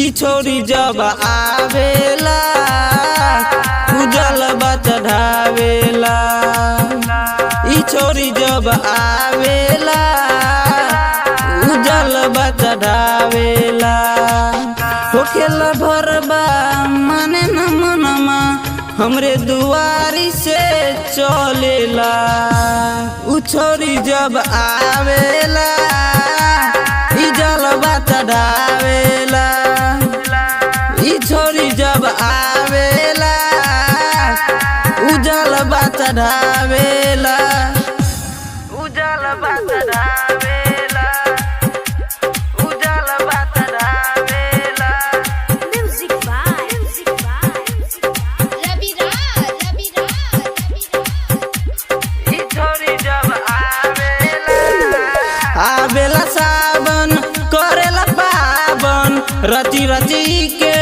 ई छोरी जब आवेला उजल चढ़ावेला। ई छोरी जब आवेला उजल चढ़ावेला। होखेला भरबा माने न मनमा हमरे दुआरी से चलेला। उ छोरी जब आवेला ई जलवा चढ़ावेला। ई छोरी जब आवेला उजलवा चढ़ावेला। उजलवा चढ़ावेला। उजलवा चढ़ावेला। Music by Ravi Raj. ई छोरी जब आवेला सावन करेला पावन रची रची के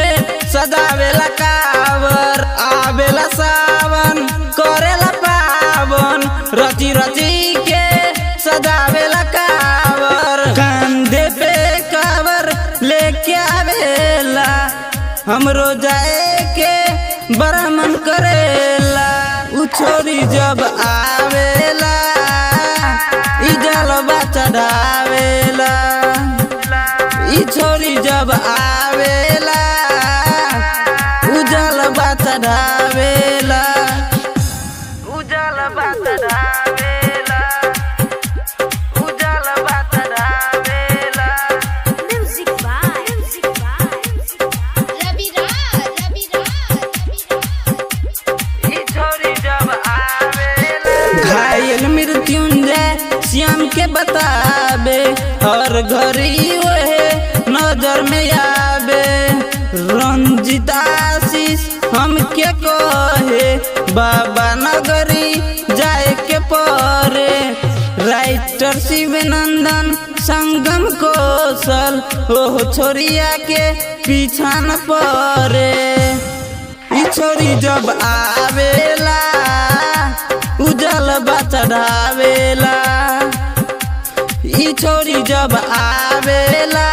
सदावेला कावर। आवेला सावन करेला पावन रची रची के सदावेला कावर। कंधे पे कावर लेके आवेला हमरो जाए के बड़ा मन करेला। उ छोरी जब आवेला ई जलवा चढ़ावेला। ई छोरी जब आवेला उजलवा चढ़ावेला। उजलवा चढ़ावेला। उजलवा चढ़ावेला। Music by Ravi Raj. ई छोरी जब आवेला घायल मृत्युंजय श्याम के बताबे हर घड़ी ओहे नजर में आवे। रंजित आशीष हम के कहे बाबा नगरी जाए के परे। राइटर शिवनंदन संगम कौशल ओह छोरिया के पीछा न पड़े। ई छोरी जब आवेला उजलवा चढ़ावेला। ई छोरी जब आवेला